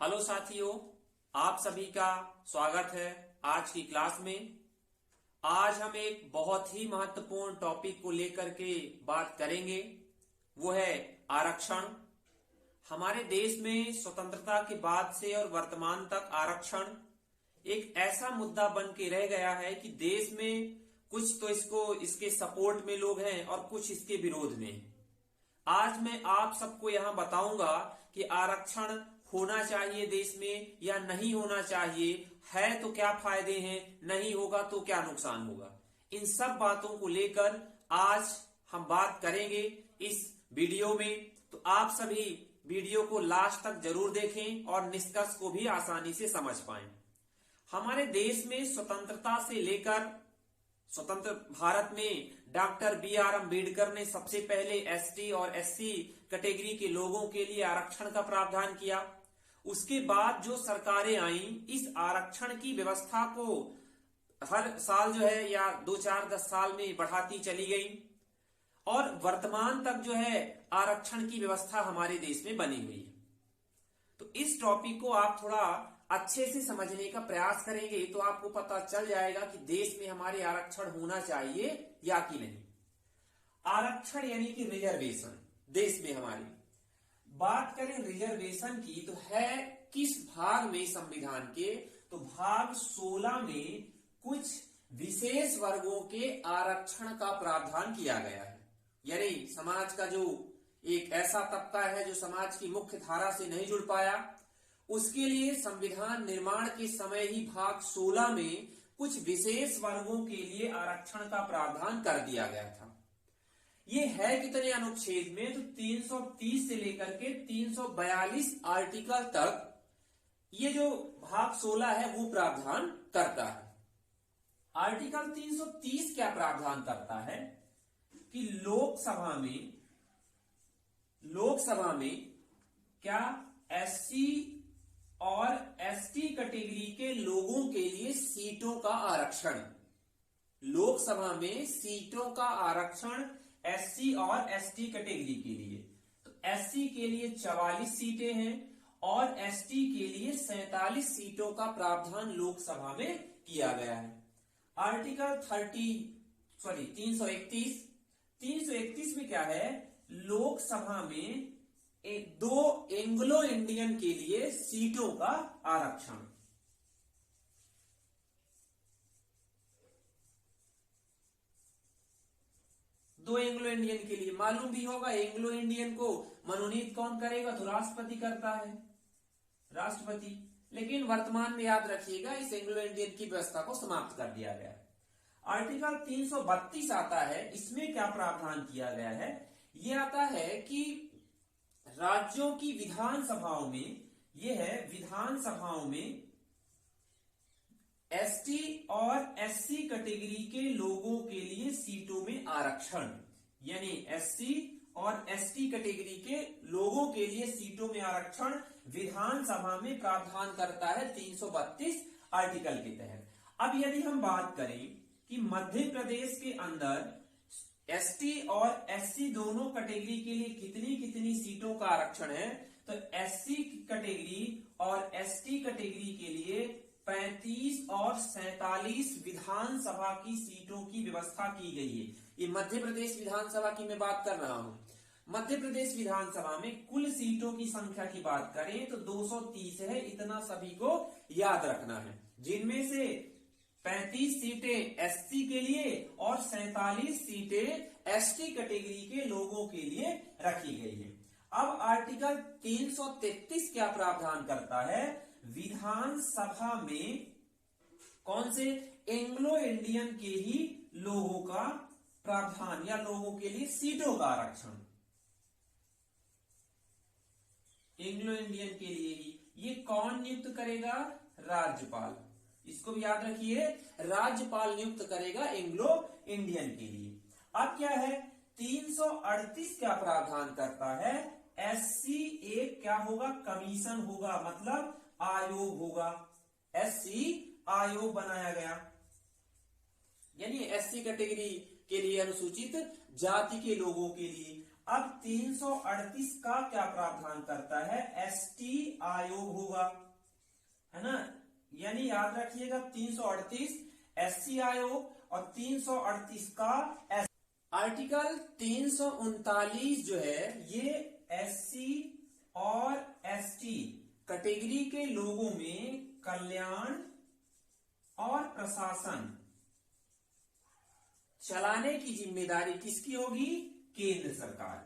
Hello साथियों, आप सभी का स्वागत है आज की क्लास में। आज हम एक बहुत ही महत्वपूर्ण टॉपिक को लेकर के बात करेंगे, वो है आरक्षण। हमारे देश में स्वतंत्रता के बाद से और वर्तमान तक आरक्षण एक ऐसा मुद्दा बन के रह गया है कि देश में कुछ तो इसके सपोर्ट में लोग हैं और कुछ इसके विरोध में। आज मैं आप सबको यहां बताऊंगा कि आरक्षण होना चाहिए देश में या नहीं होना चाहिए, है तो क्या फायदे हैं, नहीं होगा तो क्या नुकसान होगा। इन सब बातों को लेकर आज हम बात करेंगे इस वीडियो में। तो आप सभी वीडियो को लास्ट तक जरूर देखें और निष्कर्ष को भी आसानी से समझ पाएं। हमारे देश में स्वतंत्रता से लेकर स्वतंत्र भारत में डॉक्टर बी.आर. अम्बेडकर ने सबसे पहले एसटी और एससी कैटेगरी के लोगों के लिए आरक्षण का प्रावधान किया। उसके बाद जो सरकारें आईं, इस आरक्षण की व्यवस्था को हर साल जो है या 2-4-10 साल में बढ़ाती चली गई और वर्तमान तक जो है आरक्षण की व्यवस्था हमारे देश में बनी हुई है। तो इस टॉपिक को आप थोड़ा अच्छे से समझने का प्रयास करेंगे तो आपको पता चल जाएगा कि देश में हमारे आरक्षण होना चाहिए या कि नहीं। आरक्षण यानी कि रिजर्वेशन देश में हमारी बात करें रिजर्वेशन की तो है किस भाग में संविधान के, तो भाग 16 में कुछ विशेष वर्गों के आरक्षण का प्रावधान किया गया है। यानी समाज का जो एक ऐसा तबका है जो समाज की मुख्य धारा से नहीं जुड़ पाया, उसके लिए संविधान निर्माण के समय ही भाग 16 में कुछ विशेष वर्गों के लिए आरक्षण का प्रावधान कर दिया गया था। ये है कितने अनुच्छेद में, तो 330 से लेकर के 342 आर्टिकल तक ये जो भाग 16 है वो प्रावधान करता है। आर्टिकल 330 क्या प्रावधान करता है कि लोकसभा में क्या एससी और एसटी कैटेगरी के लोगों के लिए सीटों का आरक्षण, लोकसभा में सीटों का आरक्षण एससी और एसटी कैटेगरी के लिए। तो एससी के लिए 44 सीटें हैं और एसटी के लिए 47 सीटों का प्रावधान लोकसभा में किया गया है। आर्टिकल 331 में क्या है, लोकसभा में 2 एंग्लो इंडियन के लिए सीटों का आरक्षण। दो एंग्लो इंडियन के लिए मालूम भी होगा, एंग्लो इंडियन को मनोनीत कौन करेगा, तो राष्ट्रपति करता है, राष्ट्रपति। लेकिन वर्तमान में याद रखिएगा इस एंग्लो इंडियन की व्यवस्था को समाप्त कर दिया गया। आर्टिकल 332 आता है, इसमें क्या प्रावधान किया गया है, यह आता है कि राज्यों की विधानसभाओं में, यह है विधानसभाओं में एसटी और एससी कैटेगरी के लोगों के लिए सीटों में आरक्षण, यानी एससी और एसटी कैटेगरी के लोगों के लिए सीटों में आरक्षण विधानसभा में प्रावधान करता है 332 आर्टिकल के तहत। अब यदि हम बात करें कि मध्य प्रदेश के अंदर एसटी और एससी दोनों कैटेगरी के लिए कितनी कितनी सीटों का आरक्षण है, तो एससी कैटेगरी और एसटी कैटेगरी के लिए 35 और 47 विधानसभा की सीटों की व्यवस्था की गई है। ये मध्य प्रदेश विधानसभा की मैं बात कर रहा हूं। मध्य प्रदेश विधानसभा में कुल सीटों की संख्या की बात करें तो 230 है, इतना सभी को याद रखना है, जिनमें से 35 सीटें एससी के लिए और 47 सीटें एसटी कैटेगरी के लोगों के लिए रखी गई है। अब आर्टिकल 333 क्या प्रावधान करता है, विधानसभा में कौन से एंग्लो इंडियन के ही लोगों का प्रावधान या लोगों के लिए सीटों का आरक्षण, एंग्लो इंडियन के लिए ही। ये कौन नियुक्त करेगा, राज्यपाल। इसको भी याद रखिए, राज्यपाल नियुक्त करेगा एंग्लो इंडियन के लिए। अब क्या है, 338 क्या प्रावधान करता है, एससी एक क्या होगा, कमीशन होगा, मतलब आयोग होगा। एससी आयोग बनाया गया, यानी एससी कैटेगरी के लिए अनुसूचित जाति के लोगों के लिए अब 338 का क्या प्रावधान करता है? एसटी आयोग होगा, है ना। यानी याद रखिएगा 338 एससी आयोग और 338 का एस। आर्टिकल 339 जो है ये एससी और एसटी कैटेगरी के लोगों में कल्याण और प्रशासन चलाने की जिम्मेदारी किसकी होगी? केंद्र सरकार की।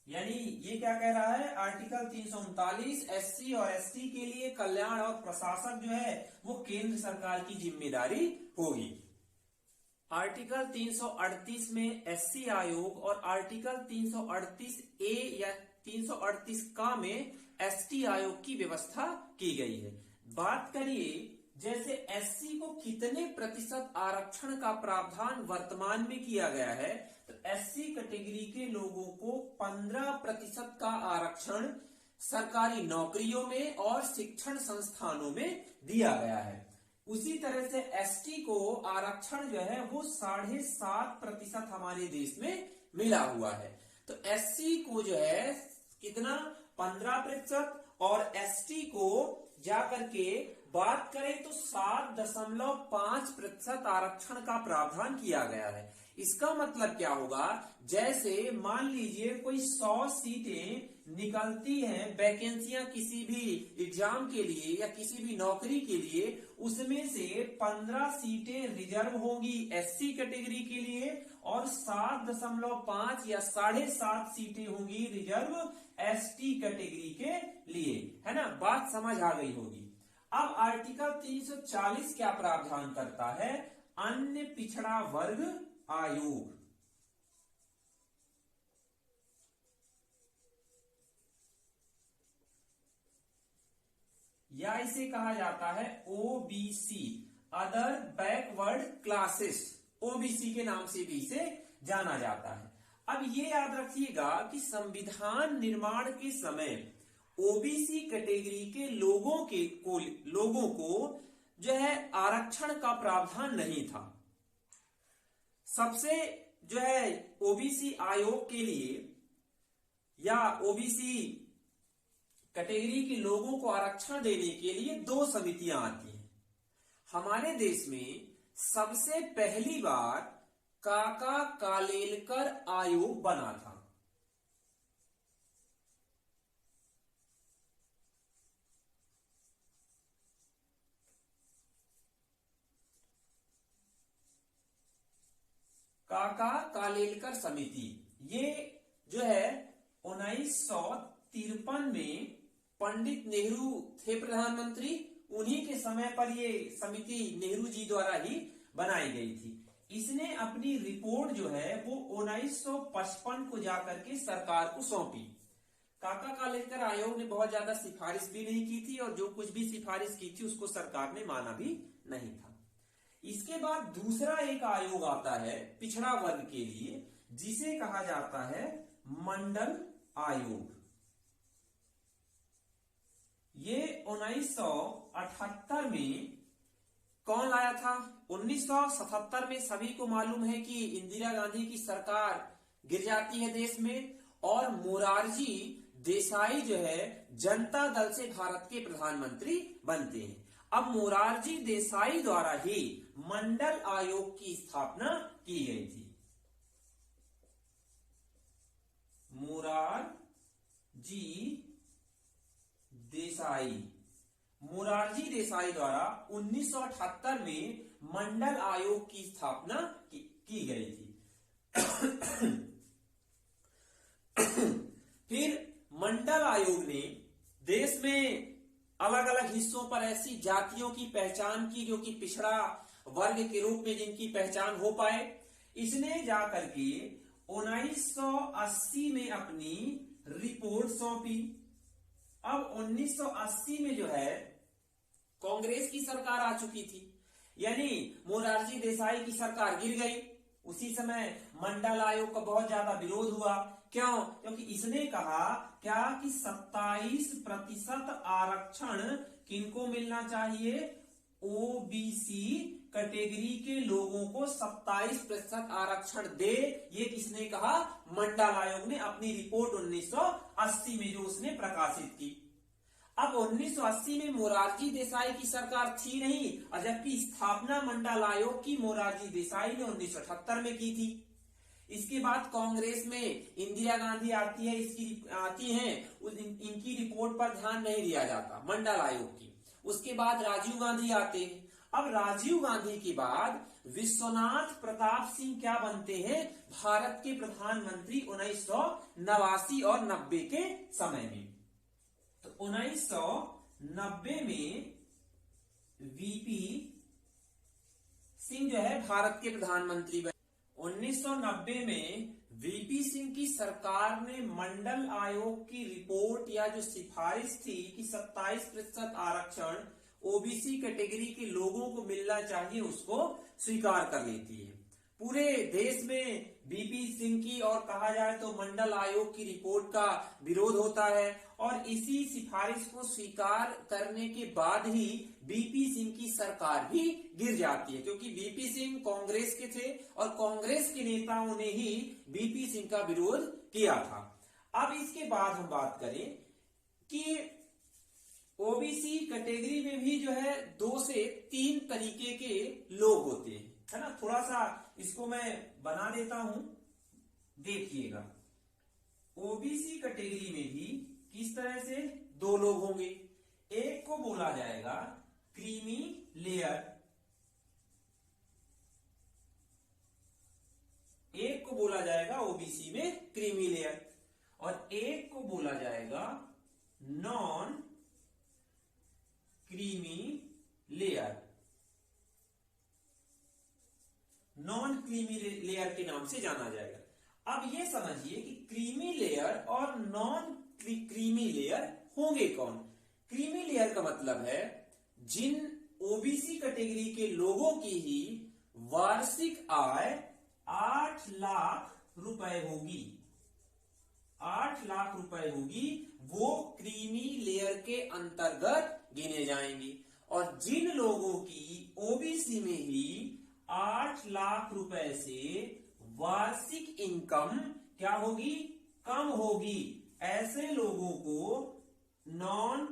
यानी ये क्या कह रहा है? आर्टिकल 339 एससी और एसटी के लिए कल्याण और प्रशासक जो है वो केंद्र सरकार की जिम्मेदारी होगी। आर्टिकल 338 में एससी आयोग और आर्टिकल 338 ए या 338 का में एसटी आयोग की व्यवस्था की गई है। बात करिए जैसे एससी को कितने प्रतिशत आरक्षण का प्रावधान वर्तमान में किया गया है, तो एससी कैटेगरी के लोगों को 15% का आरक्षण सरकारी नौकरियों में और शिक्षण संस्थानों में दिया गया है। उसी तरह से एसटी को आरक्षण जो है वो 7.5% हमारे देश में मिला हुआ है। तो एससी को जो है कितना? 15% और एसटी को जाकर के बात करें तो 7.5% आरक्षण का प्रावधान किया गया है। इसका मतलब क्या होगा? जैसे मान लीजिए कोई 100 सीटें निकलती हैं, वैकेंसियां किसी भी एग्जाम के लिए या किसी भी नौकरी के लिए, उसमें से 15 सीटें रिजर्व होंगी एससी कैटेगरी के लिए और 7.5 या 7.5 सीटें होंगी रिजर्व एसटी कैटेगरी के लिए, है ना। बात समझ आ गई होगी। अब आर्टिकल 340 क्या प्रावधान करता है? अन्य पिछड़ा वर्ग आयोग। या इसे कहा जाता है OBC, other backward classes, OBC के नाम से भी इसे जाना जाता है। अब ये याद रखिएगा कि संविधान निर्माण के समय ओबीसी कैटेगरी के लोगों को जो है आरक्षण का प्रावधान नहीं था। सबसे जो है ओबीसी आयोग के लिए या ओबीसी कैटेगरी के लोगों को आरक्षण देने के लिए 2 समितियां आती हैं। हमारे देश में सबसे पहली बार काका कालेलकर आयोग बना था। काका कालेलकर समिति, ये जो है 1953 में पंडित नेहरू थे प्रधानमंत्री, उन्हीं के समय पर ये समिति नेहरू जी द्वारा ही बनाई गई थी। इसने अपनी रिपोर्ट जो है वो 1955 को जाकर के सरकार को सौंपी। काका कालेलकर आयोग ने बहुत ज्यादा सिफारिश भी नहीं की थी और जो कुछ भी सिफारिश की थी उसको सरकार ने माना भी नहीं था। इसके बाद दूसरा एक आयोग आता है पिछड़ा वर्ग के लिए, जिसे कहा जाता है मंडल आयोग। ये 1978 में कौन लाया था? 1977 में सभी को मालूम है कि इंदिरा गांधी की सरकार गिर जाती है देश में और मोरारजी देसाई जो है जनता दल से भारत के प्रधानमंत्री बनते हैं। अब मोरारजी देसाई द्वारा ही मंडल आयोग की स्थापना की गई थी। मोरारजी देसाई द्वारा 1978 में मंडल आयोग की स्थापना की गई थी। फिर मंडल आयोग ने देश में अलग अलग हिस्सों पर ऐसी जातियों की पहचान की जो कि पिछड़ा वर्ग के रूप में जिनकी पहचान हो पाए। इसने जाकर के 1980 में अपनी रिपोर्ट सौंपी। अब 1980 में जो है कांग्रेस की सरकार आ चुकी थी, यानी मोरारजी देसाई की सरकार गिर गई। उसी समय मंडल आयोग का बहुत ज्यादा विरोध हुआ। क्यों? क्योंकि इसने कहा क्या कि 27% आरक्षण किनको मिलना चाहिए? ओबीसी कैटेगरी के लोगों को 27% आरक्षण दे। ये किसने कहा? मंडल आयोग ने अपनी रिपोर्ट 1980 में जो उसने प्रकाशित की। अब 1980 में मोरारजी देसाई की सरकार थी नहीं, और जबकि स्थापना मंडल आयोग की मोरारजी देसाई ने 1978 में की थी। इसके बाद कांग्रेस में इंदिरा गांधी आती है, इनकी रिपोर्ट पर ध्यान नहीं दिया जाता मंडल आयोग की। उसके बाद राजीव गांधी आते हैं। अब राजीव गांधी के बाद विश्वनाथ प्रताप सिंह क्या बनते हैं? भारत के प्रधानमंत्री 1989 और 90 के समय में। तो 1990 में वीपी सिंह जो है भारत के प्रधानमंत्री बने। 1990 में वीपी सिंह की सरकार ने मंडल आयोग की रिपोर्ट या जो सिफारिश थी कि 27% आरक्षण ओबीसी कैटेगरी के लोगों को मिलना चाहिए, उसको स्वीकार कर लेती है। पूरे देश में वीपी सिंह की और कहा जाए तो मंडल आयोग की रिपोर्ट का विरोध होता है, और इसी सिफारिश को स्वीकार करने के बाद ही वीपी सिंह की सरकार भी गिर जाती है, क्योंकि वीपी सिंह कांग्रेस के थे और कांग्रेस के नेताओं ने ही वीपी सिंह का विरोध किया था। अब इसके बाद हम बात करें कि ओबीसी कैटेगरी में भी जो है 2 से 3 तरीके के लोग होते हैं, है ना। थोड़ा सा इसको मैं बना देता हूं, देखिएगा। ओबीसी कैटेगरी में भी किस तरह से 2 लोग होंगे। एक को बोला जाएगा क्रीमी लेयर, एक को बोला जाएगा ओबीसी में क्रीमी लेयर, और एक को बोला जाएगा non creamy layer. Non creamy layer के नाम से जाना जाएगा। अब ये समझिए कि क्रीमी लेयर और नॉन क्रीमी लेयर होंगे कौन। क्रीमी लेयर का मतलब है जिन ओबीसी कैटेगरी के लोगों की ही वार्षिक आय 8 लाख रुपए होगी, 8 लाख रुपए होगी, वो क्रीमी लेयर के अंतर्गत गिने जाएंगे। और जिन लोगों की ओबीसी में ही 8 लाख रुपए से वार्षिक इनकम क्या होगी? कम होगी, ऐसे लोगों को नॉन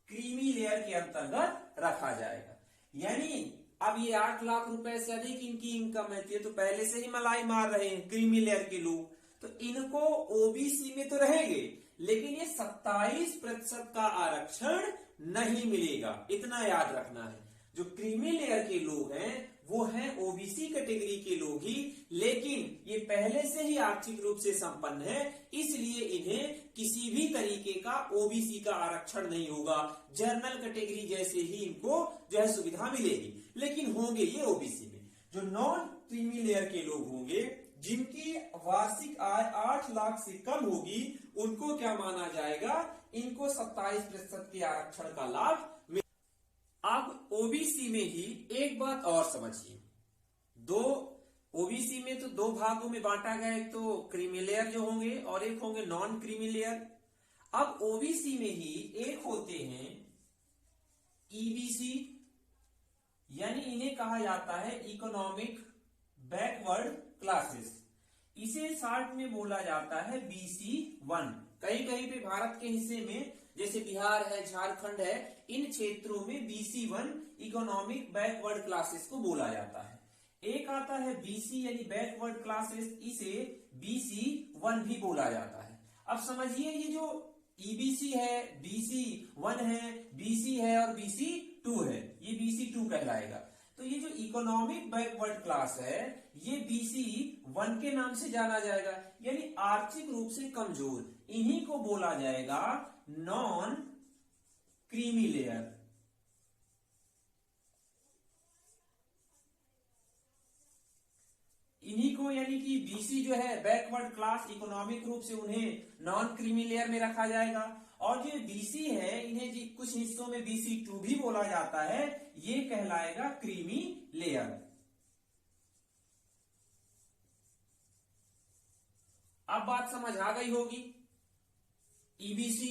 क्रीमी लेयर के अंतर्गत रखा जाएगा। यानी अब ये 8 लाख रुपए से अधिक इनकी इनकम है, तो पहले से ही मलाई मार रहे हैं क्रीमी लेयर के लोग, तो इनको ओबीसी में तो रहेंगे, लेकिन ये 27% का आरक्षण नहीं मिलेगा। इतना याद रखना है। जो क्रीमी लेयर के लोग हैं वो हैं ओबीसी कैटेगरी के लोग ही, लेकिन ये पहले से ही आर्थिक रूप से संपन्न है, इसलिए इन्हें किसी भी तरीके का ओबीसी का आरक्षण नहीं होगा। जनरल कैटेगरी जैसे ही इनको जो है सुविधा मिलेगी, लेकिन होंगे ये ओबीसी में। जो नॉन क्रीमी लेयर के लोग होंगे जिनकी वार्षिक आय 8 लाख से कम होगी, उनको क्या माना जाएगा? इनको 27% के आरक्षण का लाभ। अब ओबीसी में ही एक बात और समझिए, ओबीसी में तो 2 भागों में बांटा गया, एक तो क्रीमी लेयर जो होंगे और एक होंगे नॉन क्रीमी लेयर। अब ओबीसी में ही एक होते हैं ईबीसी, यानी इन्हें कहा जाता है इकोनॉमिक बैकवर्ड क्लासेस। इसे शॉर्ट में बोला जाता है BC1। कहीं कहीं पे भारत के हिस्से में जैसे बिहार है, झारखंड है, इन क्षेत्रों में BC1 इकोनॉमिक बैकवर्ड क्लासेस को बोला जाता है। एक आता है BC यानी बैकवर्ड क्लासेस, इसे BC1 भी बोला जाता है। अब समझिए ये जो EBC है, BC1 है, BC है और BC2 है, ये BC2 कहलाएगा। तो ये जो इकोनॉमिक बैकवर्ड क्लास है ये BC1 के नाम से जाना जाएगा, यानी आर्थिक रूप से कमजोर, इन्हीं को बोला जाएगा नॉन क्रीमी लेयर। इन्हीं को यानी कि BC जो है बैकवर्ड क्लास, इकोनॉमिक रूप से उन्हें नॉन क्रीमी लेयर में रखा जाएगा। और जो BC है इन्हें कुछ हिस्सों में BC2 भी बोला जाता है, ये कहलाएगा क्रीमी लेयर। अब बात समझ आ गई होगी EBC,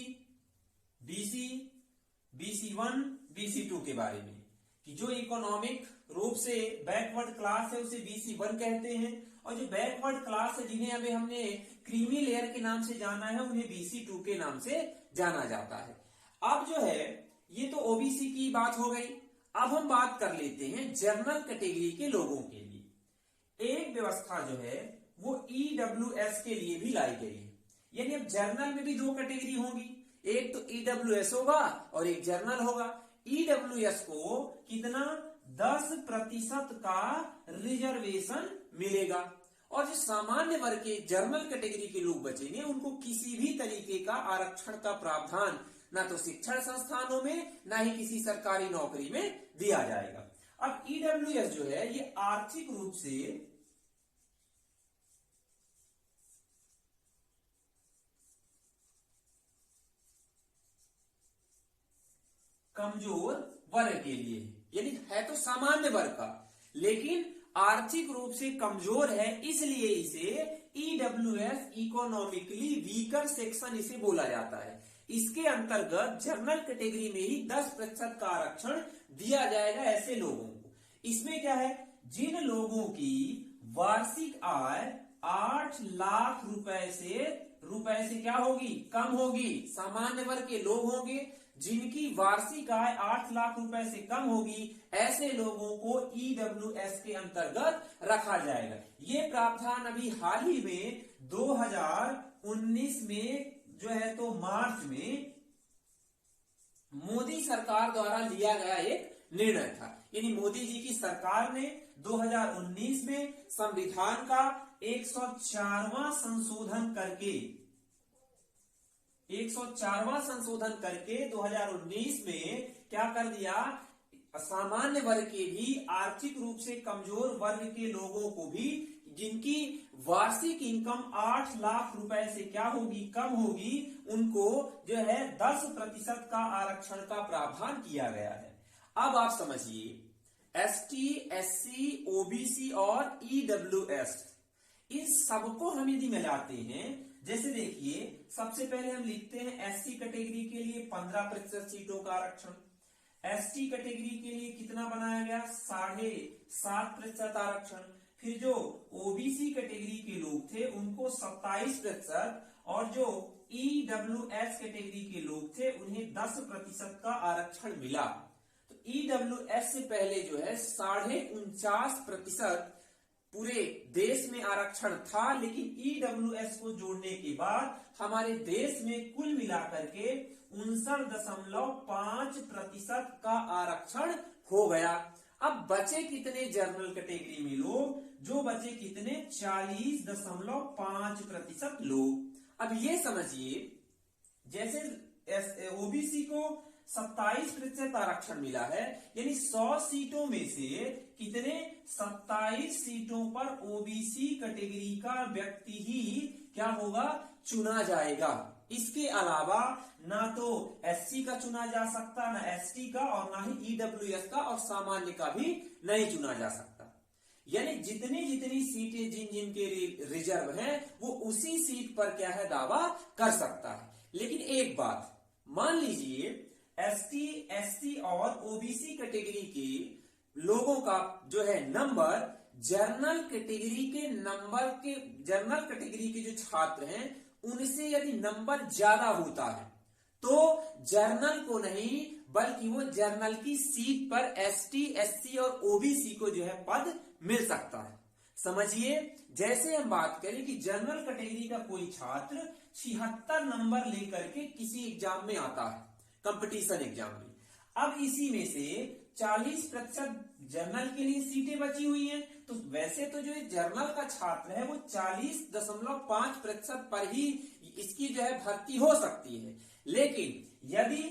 BC, BC1, BC2 के बारे में। कि जो इकोनॉमिक रूप से बैकवर्ड क्लास है उसे BC1 कहते हैं, और जो बैकवर्ड क्लास है जिन्हें अभी हमने क्रीमी लेयर के नाम से जाना है उन्हें BC2 के नाम से जाना जाता है। अब जो है ये तो ओबीसी की बात हो गई। अब हम बात कर लेते हैं जनरल कैटेगरी के लोगों के लिए। एक व्यवस्था जो है वो EWS के लिए भी लाई गई है, यानी अब जर्नल में भी दो कैटेगरी होगी, एक तो EWS होगा और एक जर्नल होगा। EWS को कितना 10% का रिजर्वेशन मिलेगा, और जो सामान्य वर्ग के जर्नल कैटेगरी के लोग बचेंगे उनको किसी भी तरीके का आरक्षण का प्रावधान ना तो शिक्षण संस्थानों में ना ही किसी सरकारी नौकरी में दिया जाएगा। अब EWS जो है ये आर्थिक रूप से कमजोर वर्ग के लिए, यानी है तो सामान्य वर्ग का लेकिन आर्थिक रूप से कमजोर है, इसलिए इसे EWS इकोनॉमिकली वीकर सेक्शन इसे बोला जाता है। इसके अंतर्गत जनरल कैटेगरी में ही 10% का आरक्षण दिया जाएगा ऐसे लोगों को। इसमें क्या है, जिन लोगों की वार्षिक आय 8 लाख रुपए से क्या होगी, कम होगी, सामान्य वर्ग के लोग होंगे जिनकी वार्षिक आय 8 लाख रुपए से कम होगी, ऐसे लोगों को EWS के अंतर्गत रखा जाएगा। ये प्रावधान अभी हाल ही में 2019 में जो है तो मार्च में मोदी सरकार द्वारा लिया गया एक निर्णय था, यानी मोदी जी की सरकार ने 2019 में संविधान का 104वां संशोधन करके 2019 में क्या कर दिया, सामान्य वर्ग के भी आर्थिक रूप से कमजोर वर्ग के लोगों को भी जिनकी वार्षिक इनकम 8 लाख रुपए से क्या होगी, कम होगी, उनको जो है 10% का आरक्षण का प्रावधान किया गया है। अब आप समझिए ST, SC, OBC और EWS इन सबको हम यदि मिलाते हैं, जैसे देखिए सबसे पहले हम लिखते हैं SC कैटेगरी के लिए 15% सीटों का आरक्षण, ST कैटेगरी के लिए कितना बनाया गया 7.5% आरक्षण, फिर जो OBC कैटेगरी के लोग थे उनको 27% और जो EWS कैटेगरी के लोग थे उन्हें 10% का आरक्षण मिला। तो EWS से पहले जो है 49.5% पूरे देश में आरक्षण था, लेकिन EWS को जोड़ने के बाद हमारे देश में कुल मिलाकर के 59.5% का आरक्षण हो गया। अब बचे कितने जनरल कैटेगरी में लोग, जो बचे कितने 40.5% लोग। अब ये समझिए जैसे OBC को 27% आरक्षण मिला है, यानी 100 सीटों में से कितने 27 सीटों पर OBC कैटेगरी का व्यक्ति ही क्या होगा, चुना जाएगा। इसके अलावा ना तो SC का चुना जा सकता, ना ST का, और ना ही EWS का, और सामान्य का भी नहीं चुना जा सकता। यानी जितनी सीटें जिनके रिजर्व हैं वो उसी सीट पर क्या है, दावा कर सकता है। लेकिन एक बात मान लीजिए ST, SC और OBC कैटेगरी के लोगों का जो है नंबर जनरल कैटेगरी के जो छात्र हैं उनसे यदि नंबर ज्यादा होता है तो जर्नल को नहीं बल्कि वो जर्नल की सीट पर ST, SC और OBC को जो है पद मिल सकता है। समझिए जैसे हम बात करें कि जनरल कैटेगरी का कोई छात्र 76 नंबर लेकर के किसी एग्जाम में आता है, कंपटीशन एग्जाम में। अब इसी में से 40% जनरल के लिए सीटें बची हुई हैं, तो वैसे तो जो जनरल का छात्र है वो 40.5% पर ही इसकी जो है भर्ती हो सकती है। लेकिन यदि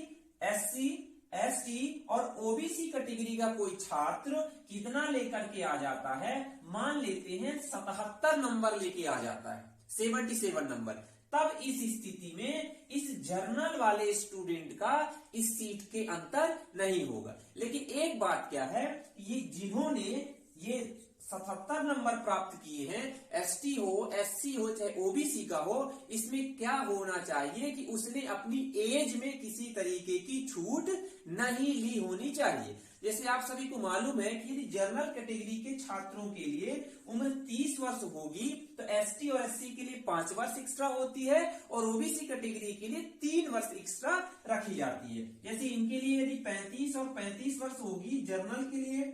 SC, ST और OBC कैटेगरी का कोई छात्र कितना लेकर के आ जाता है, मान लेते हैं 77 नंबर लेके आ जाता है, 77 नंबर, तब इस स्थिति में इस जर्नल वाले स्टूडेंट का इस सीट के अंतर नहीं होगा। लेकिन एक बात क्या है, ये जिन्होंने ये 77 नंबर प्राप्त किए हैं, एसटी हो, एससी हो, चाहे ओबीसी का हो, इसमें क्या होना चाहिए कि उसने अपनी एज में किसी तरीके की छूट नहीं ली होनी चाहिए। जैसे आप सभी को मालूम है कि यदि जनरल कैटेगरी के छात्रों के लिए उम्र 30 वर्ष होगी तो एसटी और एससी के लिए 5 वर्ष एक्स्ट्रा होती है और ओबीसी कैटेगरी के लिए 3 वर्ष एक्स्ट्रा रखी जाती है। जैसे इनके लिए यदि 35 और 35 वर्ष होगी जनरल के लिए,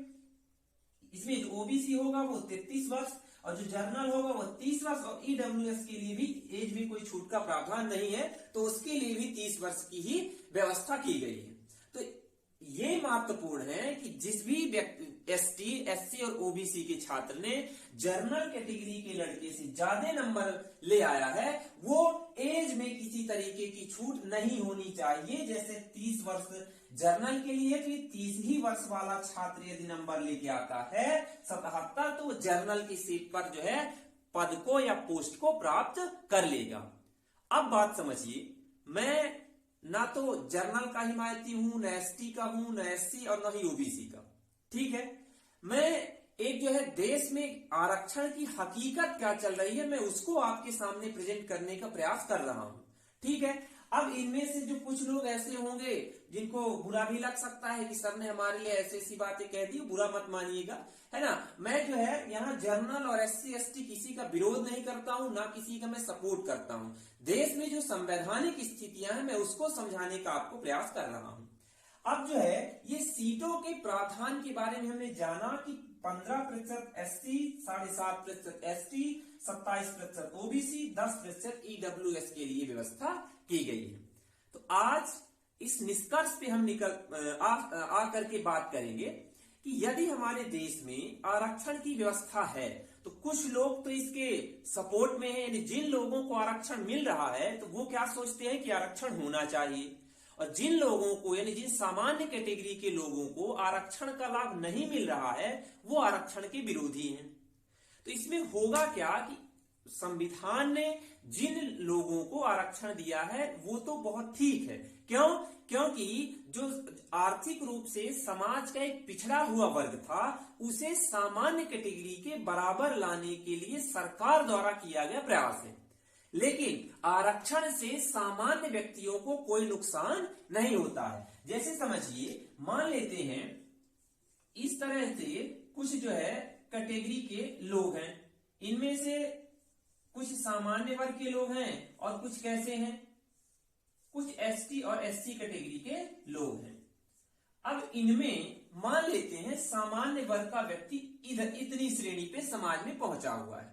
इसमें जो ओबीसी होगा वो 33 वर्ष और जो जर्नल होगा वो 30 वर्ष और ईडब्ल्यूएस के लिए भी एज में कोई छूट का प्रावधान नहीं है, तो उसके लिए भी 30 वर्ष की ही व्यवस्था की गई है। तो ये महत्वपूर्ण है कि जिस भी व्यक्ति एसटी, एससी और ओबीसी के छात्र ने जर्नल कैटेगरी के लड़के से ज्यादा नंबर ले आया है, वो एज में किसी तरीके की छूट नहीं होनी चाहिए। जैसे 30 वर्ष जर्नल के लिए तो 30 ही वर्ष वाला छात्र यदि नंबर लेके आता है 77, तो जर्नल की सीट पर जो है पद को या पोस्ट को प्राप्त कर लेगा। अब बात समझिए, मैं ना तो जर्नल का हिमायती हूं, न एसटी का हूं, न एससी और न ही ओबीसी का, ठीक है। मैं एक जो है देश में आरक्षण की हकीकत क्या चल रही है, मैं उसको आपके सामने प्रेजेंट करने का प्रयास कर रहा हूं, ठीक है। अब इनमें से जो कुछ लोग ऐसे होंगे जिनको बुरा भी लग सकता है कि सर ने हमारे लिए ऐसी ऐसी बातें कह दी, बुरा मत मानिएगा, है ना। मैं जो है यहाँ जर्नल और एससी एसटी किसी का विरोध नहीं करता हूँ, ना किसी का मैं सपोर्ट करता हूँ। देश में जो संवैधानिक स्थितियां हैं मैं उसको समझाने का आपको प्रयास कर रहा हूँ। अब जो है ये सीटों के प्रावधान के बारे में हमने जाना कि 15% एससी, 7.5% एसटी, 27% ओबीसी, 10% ईडब्ल्यूएस के लिए व्यवस्था की गई है। तो आज इस निष्कर्ष पे हम आ करके बात करेंगे कि यदि हमारे देश में आरक्षण की व्यवस्था है तो कुछ लोग तो इसके सपोर्ट में है, यानी जिन लोगों को आरक्षण मिल रहा है तो वो क्या सोचते हैं कि आरक्षण होना चाहिए, और जिन लोगों को यानी जिन सामान्य कैटेगरी के लोगों को आरक्षण का लाभ नहीं मिल रहा है वो आरक्षण के विरोधी हैं। तो इसमें होगा क्या कि संविधान ने जिन लोगों को आरक्षण दिया है वो तो बहुत ठीक है, क्यों? क्योंकि जो आर्थिक रूप से समाज का एक पिछड़ा हुआ वर्ग था उसे सामान्य कैटेगरी के बराबर लाने के लिए सरकार द्वारा किया गया प्रयास है। लेकिन आरक्षण से सामान्य व्यक्तियों को कोई नुकसान नहीं होता है। जैसे समझिए, मान लेते हैं इस तरह से कुछ जो है कैटेगरी के लोग हैं, इनमें से कुछ सामान्य वर्ग के लोग हैं और कुछ कैसे हैं, कुछ एसटी और एससी कैटेगरी के लोग हैं। अब इनमें मान लेते हैं सामान्य वर्ग का व्यक्ति इधर इतनी श्रेणी पे समाज में पहुंचा हुआ है,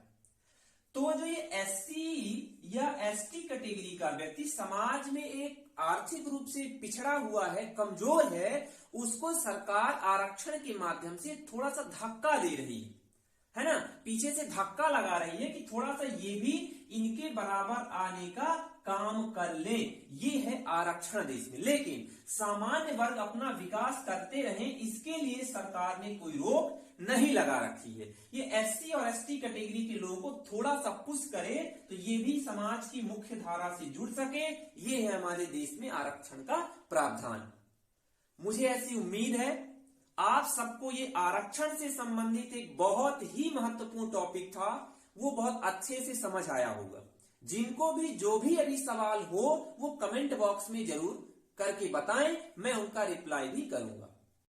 तो जो ये एससी या एसटी कैटेगरी का व्यक्ति समाज में एक आर्थिक रूप से पिछड़ा हुआ है, कमजोर है, उसको सरकार आरक्षण के माध्यम से थोड़ा सा धक्का दे रही है ना, पीछे से धक्का लगा रही है कि थोड़ा सा ये भी इनके बराबर आने का काम कर ले। ये है आरक्षण देश में। लेकिन सामान्य वर्ग अपना विकास करते रहें इसके लिए सरकार ने कोई रोक नहीं लगा रखी है। ये एससी और एसटी कैटेगरी के लोगों को थोड़ा सा पुश करे तो ये भी समाज की मुख्य धारा से जुड़ सके, ये है हमारे देश में आरक्षण का प्रावधान। मुझे ऐसी उम्मीद है आप सबको ये आरक्षण से संबंधित एक बहुत ही महत्वपूर्ण टॉपिक था वो बहुत अच्छे से समझ आया होगा। जिनको भी जो भी अभी सवाल हो वो कमेंट बॉक्स में जरूर करके बताएं, मैं उनका रिप्लाई भी करूंगा।